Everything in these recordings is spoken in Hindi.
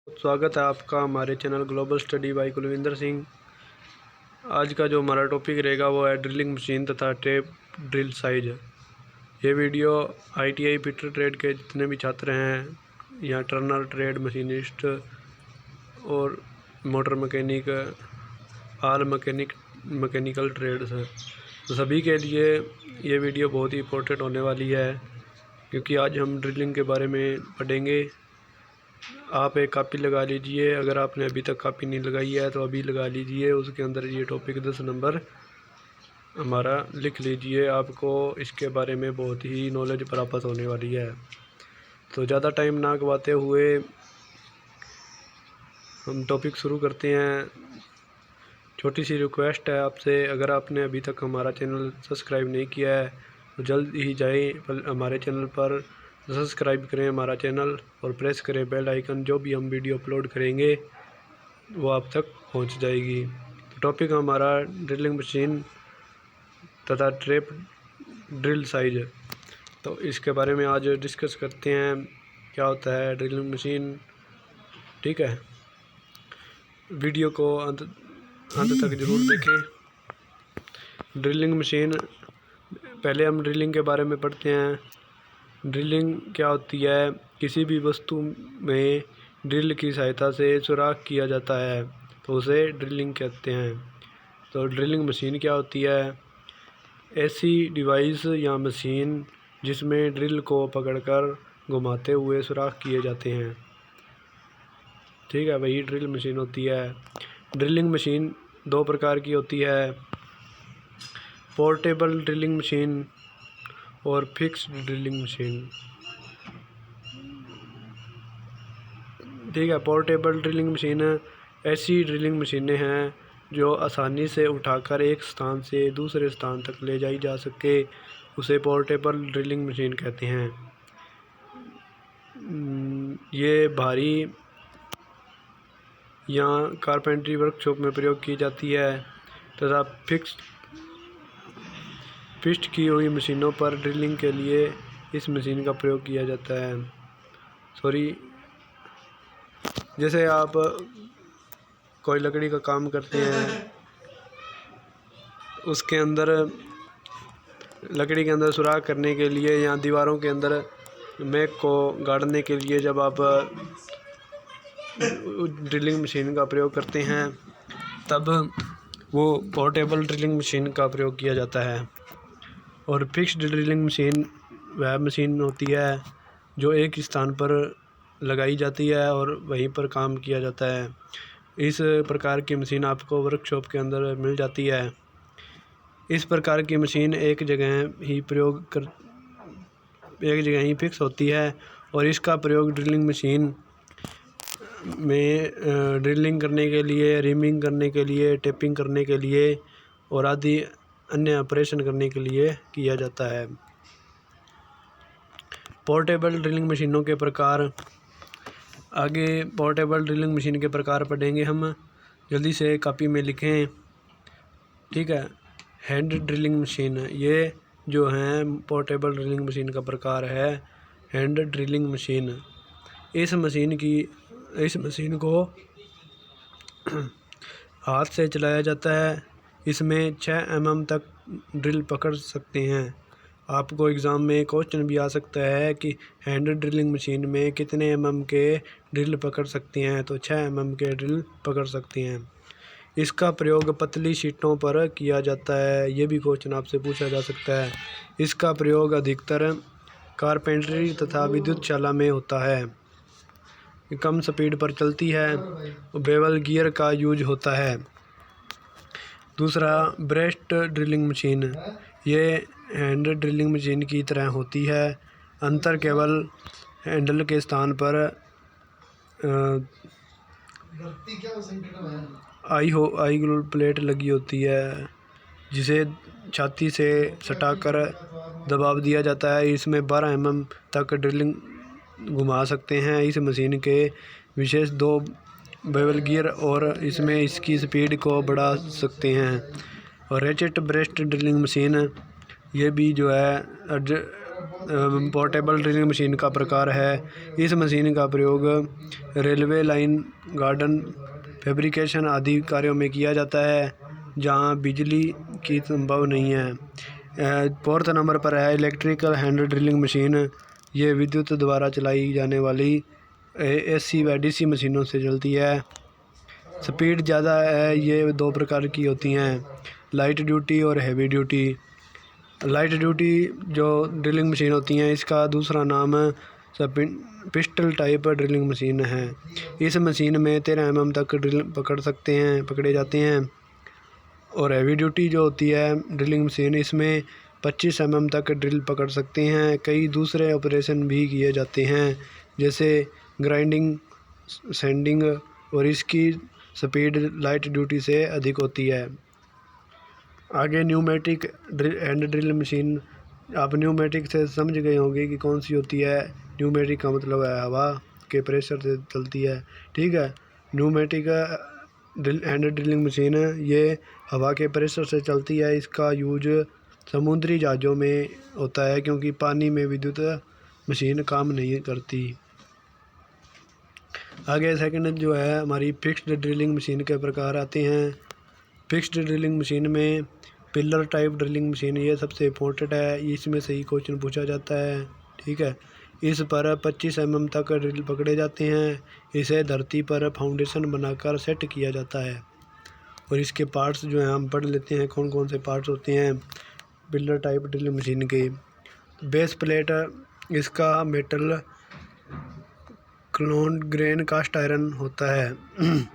स्वागत है आपका हमारे channel global study by Kulvinder Singh. आज का जो हमारा टॉपिक रहेगा वो है ड्रिलिंग मशीन तथा टेप ड्रिल साइज। ये वीडियो ITI फिटर ट्रेड के जितने भी छात्र हैं या टर्नर ट्रेड मशीनिस्ट और motor mechanic all mechanical trades है, तो सभी के लिए ये वीडियो बहुत ही इंपॉर्टेंट होने वाली है, क्योंकि आज हम ड्रिलिंग के बारे में पढ़ेंगे। आप एक कॉपी लगा लीजिए, अगर आपने अभी तक कॉपी नहीं लगाई है तो अभी लगा लीजिए। उसके अंदर ये टॉपिक 10 नंबर हमारा लिख लीजिए, आपको इसके बारे में बहुत ही नॉलेज प्राप्त होने वाली है। तो ज़्यादा टाइम ना गवाते हुए हम टॉपिक शुरू करते हैं। छोटी सी रिक्वेस्ट है आपसे, अगर आपने अभी तक हमारा चैनल सब्सक्राइब नहीं किया है तो जल्द ही जाएं हमारे चैनल पर, सब्सक्राइब करें हमारा चैनल और प्रेस करें बेल आइकन। जो भी हम वीडियो अपलोड करेंगे वो आप तक पहुंच जाएगी। तो टॉपिक हमारा ड्रिलिंग मशीन तथा टेप ड्रिल साइज। तो इसके बारे में आज डिस्कस करते हैं, क्या होता है ड्रिलिंग मशीन। ठीक है, वीडियो को अंत तक ज़रूर देखें। ड्रिलिंग मशीन, पहले हम ड्रिलिंग के बारे में पढ़ते हैं। ड्रिलिंग क्या होती है? किसी भी वस्तु में ड्रिल की सहायता से सुराख किया जाता है तो उसे ड्रिलिंग कहते हैं। तो ड्रिलिंग मशीन क्या होती है? ऐसी डिवाइस या मशीन जिसमें ड्रिल को पकड़कर घुमाते हुए सुराख किए जाते हैं। ठीक है, वही ड्रिल मशीन होती है। ड्रिलिंग मशीन दो प्रकार की होती है, पोर्टेबल ड्रिलिंग मशीन और फिक्स्ड ड्रिलिंग मशीन। ठीक है, पोर्टेबल ड्रिलिंग मशीन ऐसी ड्रिलिंग मशीनें हैं जो आसानी से उठाकर एक स्थान से दूसरे स्थान तक ले जाई जा सके, उसे पोर्टेबल ड्रिलिंग मशीन कहते हैं। ये भारी या कारपेंट्री वर्कशॉप में प्रयोग की जाती है तथा फिक्स्ड की हुई मशीनों पर ड्रिलिंग के लिए इस मशीन का प्रयोग किया जाता है। जैसे आप कोई लकड़ी का काम करते हैं, उसके अंदर लकड़ी के अंदर सुराख करने के लिए या दीवारों के अंदर मैक को गाड़ने के लिए जब आप ड्रिलिंग मशीन का प्रयोग करते हैं तब वो पोर्टेबल ड्रिलिंग मशीन का प्रयोग किया जाता है। और फिक्स्ड ड्रिलिंग मशीन वह मशीन होती है जो एक स्थान पर लगाई जाती है और वहीं पर काम किया जाता है। इस प्रकार की मशीन आपको वर्कशॉप के अंदर मिल जाती है। इस प्रकार की मशीन एक जगह ही फिक्स होती है और इसका प्रयोग ड्रिलिंग मशीन में ड्रिलिंग करने के लिए, रिमिंग करने के लिए, टेपिंग करने के लिए और आदि अन्य ऑपरेशन करने के लिए किया जाता है। पोर्टेबल ड्रिलिंग मशीनों के प्रकार, आगे पोर्टेबल ड्रिलिंग मशीन के प्रकार पढ़ेंगे हम, जल्दी से कॉपी में लिखें। ठीक है, हैंड ड्रिलिंग मशीन, ये जो है पोर्टेबल ड्रिलिंग मशीन का प्रकार है हैंड ड्रिलिंग मशीन। इस मशीन को हाथ से चलाया जाता है। इसमें 6 mm तक ड्रिल पकड़ सकते हैं। आपको एग्ज़ाम में क्वेश्चन भी आ सकता है कि हैंड ड्रिलिंग मशीन में कितने mm के ड्रिल पकड़ सकती हैं, तो 6 mm के ड्रिल पकड़ सकती हैं। इसका प्रयोग पतली शीटों पर किया जाता है, ये भी क्वेश्चन आपसे पूछा जा सकता है। इसका प्रयोग अधिकतर कारपेंटरी तथा विद्युतशाला में होता है। कम स्पीड पर चलती है, बेवल गियर का यूज होता है। दूसरा, ब्रेस्ट ड्रिलिंग मशीन, ये हैंड ड्रिलिंग मशीन की तरह होती है। अंतर केवल हैंडल के स्थान पर आई होल प्लेट लगी होती है, जिसे छाती से सटाकर दबाव दिया जाता है। इसमें 12 mm तक ड्रिलिंग घुमा सकते हैं। इस मशीन के विशेष 2 बेवल गियर और इसमें इसकी स्पीड को बढ़ा सकते हैं। और रेचेट ब्रेस्ट ड्रिलिंग मशीन, ये भी जो है पोर्टेबल ड्रिलिंग मशीन का प्रकार है। इस मशीन का प्रयोग रेलवे लाइन, गार्डन, फैब्रिकेशन आदि कार्यों में किया जाता है जहां बिजली की संभव नहीं है। फोर्थ नंबर पर है इलेक्ट्रिकल हैंड ड्रिलिंग मशीन। ये विद्युत द्वारा चलाई जाने वाली AC व DC मशीनों से चलती है। स्पीड ज़्यादा है। ये 2 प्रकार की होती हैं, लाइट ड्यूटी और हैवी ड्यूटी। लाइट ड्यूटी जो ड्रिलिंग मशीन होती हैं, इसका दूसरा नाम पिस्टल टाइप ड्रिलिंग मशीन है। इस मशीन में 13 mm तक ड्रिल पकड़े जाते हैं। और हैवी ड्यूटी जो होती है ड्रिलिंग मशीन, इसमें 25 mm तक ड्रिल पकड़ सकते हैं। कई दूसरे ऑपरेशन भी किए जाते हैं जैसे ग्राइंडिंग, सैंडिंग, और इसकी स्पीड लाइट ड्यूटी से अधिक होती है। आगे न्यूमेटिक हैंड ड्रिल मशीन। आप न्यूमेटिक से समझ गए होंगे कि कौन सी होती है। न्यूमेटिक का मतलब है हवा के प्रेशर से चलती है, ठीक है। न्यूमेटिक हैंड ड्रिलिंग मशीन ये हवा के प्रेशर से चलती है। इसका यूज समुद्री जहाज़ों में होता है क्योंकि पानी में विद्युत मशीन काम नहीं करती। आगे सेकंड जो है हमारी फिक्स्ड ड्रिलिंग मशीन के प्रकार आते हैं। फिक्स्ड ड्रिलिंग मशीन में पिलर टाइप ड्रिलिंग मशीन ये सबसे इम्पोर्टेंट है। इसमें से ही क्वेश्चन पूछा जाता है, ठीक है। इस पर 25 mm तक ड्रिल पकड़े जाते हैं। इसे धरती पर फाउंडेशन बनाकर सेट किया जाता है। और इसके पार्ट्स जो हैं हम पढ़ लेते हैं, कौन कौन से पार्ट्स होते हैं पिलर टाइप ड्रिलिंग मशीन के। बेस प्लेट, इसका metal close grain cast iron होता है।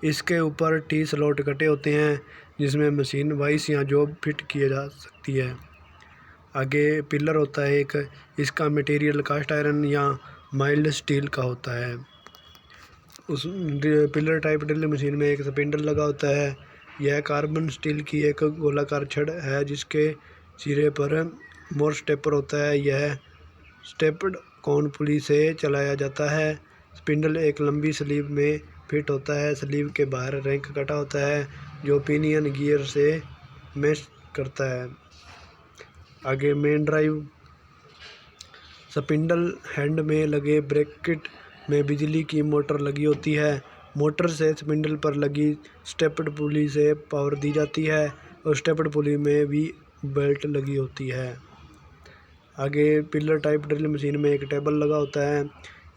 इसके ऊपर T स्लॉट कटे होते हैं जिसमें मशीन वाइस या जॉब फिट किया जा सकती है। आगे पिलर होता है एक, इसका मटेरियल कास्ट आयरन या माइल्ड स्टील का होता है। उस पिलर टाइप ड्रिल मशीन में एक स्पिंडल लगा होता है। यह कार्बन स्टील की एक गोलाकार छड़ है जिसके सिरे पर मोर स्टेपर होता है। यह स्टेप्ड कोन पुली से चलाया जाता है। स्पिंडल एक लंबी स्लीव में फिट होता है। स्लीव के बाहर रैंक कटा होता है जो पिनियन गियर से मैच करता है। आगे मेन ड्राइव। स्पिंडल हैंड में लगे ब्रैकेट में बिजली की मोटर लगी होती है। मोटर से स्पिंडल पर लगी स्टेप्ड पुली से पावर दी जाती है और स्टेप्ड पुली में भी बेल्ट लगी होती है। आगे पिलर टाइप ड्रिल मशीन में एक टेबल लगा होता है।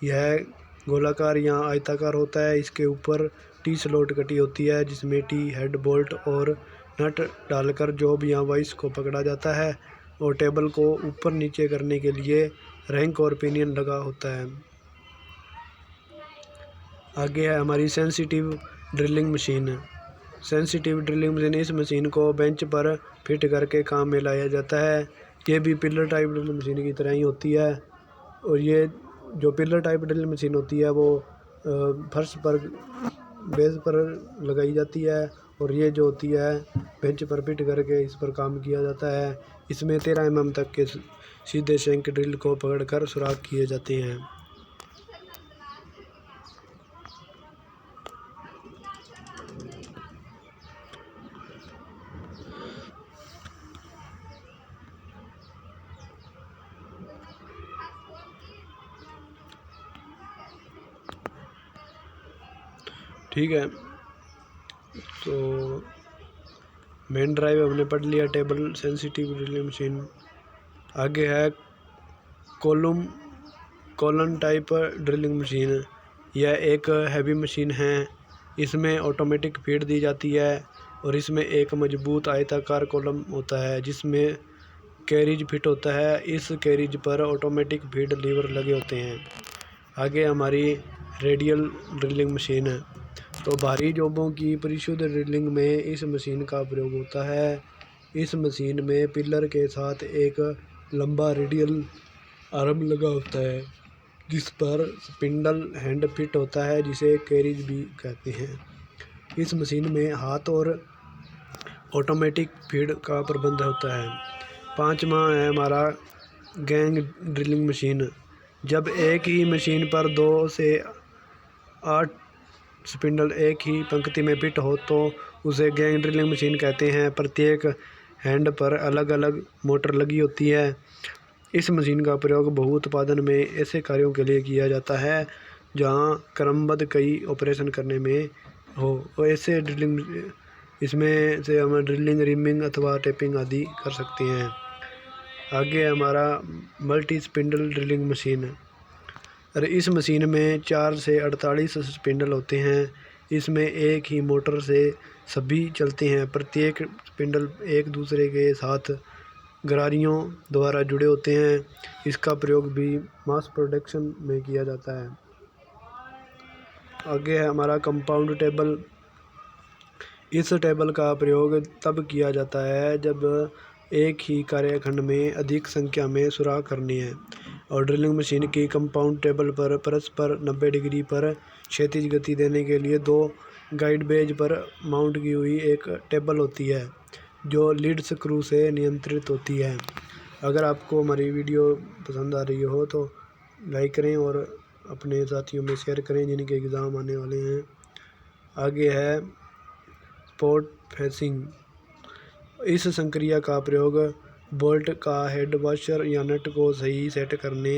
यह गोलाकार या आयताकार होता है। इसके ऊपर T स्लॉट कटी होती है जिसमें T हेड बोल्ट और नट डालकर जॉब या वाइस को पकड़ा जाता है और टेबल को ऊपर नीचे करने के लिए रैंक और पिनियन लगा होता है। आगे है हमारी sensitive drilling machine. Sensitive drilling machine, इस मशीन को बेंच पर फिट करके काम में लाया जाता है। ये भी पिलर टाइप ड्रिलिंग मशीन की तरह ही होती है। और ये जो पिलर टाइप ड्रिल मशीन होती है वो फर्श पर बेस पर लगाई जाती है और ये जो होती है बेंच पर फिट करके इस पर काम किया जाता है। इसमें 13 mm तक के सीधे शंक ड्रिल को पकड़कर सुराख किए जाते हैं। ठीक है, तो मेन ड्राइव हमने पढ़ लिया, टेबल, सेंसिटिव ड्रिलिंग मशीन। आगे है कॉलन टाइप ड्रिलिंग मशीन। यह एक हैवी मशीन है। इसमें ऑटोमेटिक फीड दी जाती है और इसमें एक मजबूत आयताकार कॉलम होता है जिसमें कैरिज फिट होता है। इस कैरिज पर ऑटोमेटिक फीड लीवर लगे होते हैं। आगे हमारी रेडियल ड्रिलिंग मशीन है। तो भारी जॉबों की परिशुद्ध ड्रिलिंग में इस मशीन का प्रयोग होता है। इस मशीन में पिलर के साथ एक लंबा रेडियल आर्म लगा होता है जिस पर स्पिंडल हैंड फिट होता है जिसे कैरिज भी कहते हैं। इस मशीन में हाथ और ऑटोमेटिक फीड का प्रबंध होता है। 5वां है हमारा गैंग ड्रिलिंग मशीन। जब एक ही मशीन पर 2 से 8 स्पिंडल एक ही पंक्ति में फिट हो तो उसे गैंग ड्रिलिंग मशीन कहते हैं। प्रत्येक हैंड पर अलग अलग मोटर लगी होती है। इस मशीन का प्रयोग बहु उत्पादन में ऐसे कार्यों के लिए किया जाता है जहां क्रमबद्ध कई ऑपरेशन करने में हो। और ऐसे ड्रिलिंग, इसमें से हम ड्रिलिंग, रिमिंग अथवा टेपिंग आदि कर सकते हैं। आगे हमारा मल्टी स्पिंडल ड्रिलिंग मशीन है। और इस मशीन में 4 से 48 स्पिंडल होते हैं। इसमें एक ही मोटर से सभी चलते हैं। प्रत्येक स्पिंडल एक दूसरे के साथ गरारियों द्वारा जुड़े होते हैं। इसका प्रयोग भी मास प्रोडक्शन में किया जाता है। आगे है हमारा कंपाउंड टेबल। इस टेबल का प्रयोग तब किया जाता है जब एक ही कार्यखंड में अधिक संख्या में सुराख करनी है। और ड्रिलिंग मशीन की कंपाउंड टेबल पर परस्पर 90 डिग्री पर क्षैतिज गति देने के लिए 2 गाइड बेज पर माउंट की हुई एक टेबल होती है जो लीड स्क्रू से नियंत्रित होती है। अगर आपको हमारी वीडियो पसंद आ रही हो तो लाइक करें और अपने साथियों में शेयर करें जिनके एग्ज़ाम आने वाले हैं। आगे है स्पोर्ट फेसिंग। इस संक्रिया का प्रयोग बोल्ट का हेड वॉशर या नट को सही सेट करने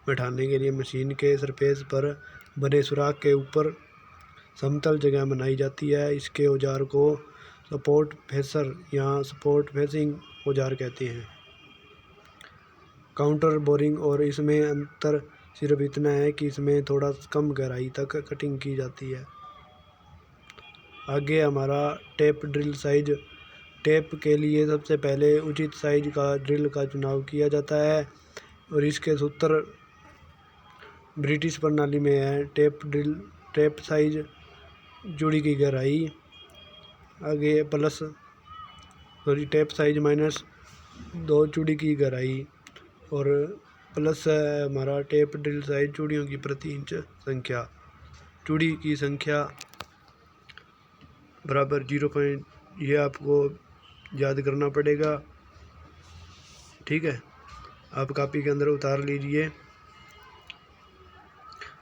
बैठाने के लिए मशीन के सरफेस पर बने सुराख के ऊपर समतल जगह बनाई जाती है। इसके औजार को सपोर्ट फेसर या सपोर्ट फेसिंग औजार कहते हैं। काउंटर बोरिंग, और इसमें अंतर सिर्फ इतना है कि इसमें थोड़ा कम गहराई तक कटिंग की जाती है। आगे हमारा टेप ड्रिल साइज। टेप के लिए सबसे पहले उचित साइज का ड्रिल का चुनाव किया जाता है और इसके सूत्र ब्रिटिश प्रणाली में है। टेप साइज, चूड़ी की गहराई, आगे प्लस टेप साइज -2 चूड़ी की गहराई, और प्लस है हमारा टेप ड्रिल साइज, चूड़ियों की प्रति इंच संख्या। चूड़ी की संख्या बराबर 0. ये आपको याद करना पड़ेगा, ठीक है। आप कॉपी के अंदर उतार लीजिए।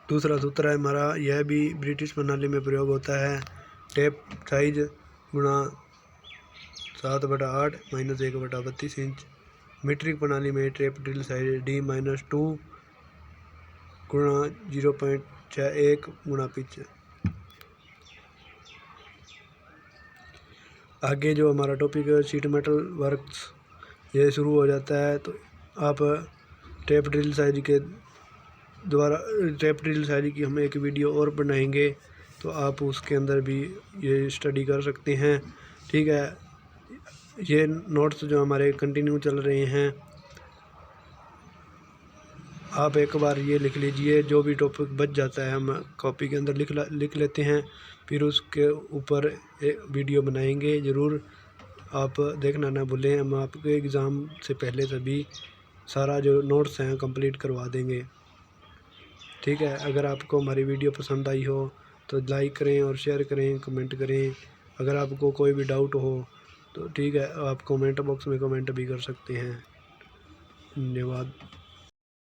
दूसरा सूत्र है हमारा, यह भी ब्रिटिश प्रणाली में प्रयोग होता है। टेप साइज गुणा 7/8 -1/32 इंच। मीट्रिक प्रणाली में टेप ड्रिल साइज D-2 गुणा 0.61 गुणा पिच। आगे जो हमारा टॉपिक है शीट मेटल वर्क्स, ये शुरू हो जाता है। तो आप टेप ड्रिल साइज की हम एक वीडियो और बनाएंगे, तो आप उसके अंदर भी ये स्टडी कर सकते हैं, ठीक है। ये नोट्स जो हमारे कंटिन्यू चल रहे हैं, आप एक बार ये लिख लीजिए। जो भी टॉपिक बच जाता है हम कॉपी के अंदर लिख लेते हैं, फिर उसके ऊपर एक वीडियो बनाएंगे। ज़रूर आप देखना ना भूलें। हम आपके एग्ज़ाम से पहले सभी सारा जो नोट्स हैं कंप्लीट करवा देंगे, ठीक है। अगर आपको हमारी वीडियो पसंद आई हो तो लाइक करें और शेयर करें, कमेंट करें। अगर आपको कोई भी डाउट हो तो ठीक है, आप कमेंट बॉक्स में कमेंट भी कर सकते हैं। धन्यवाद।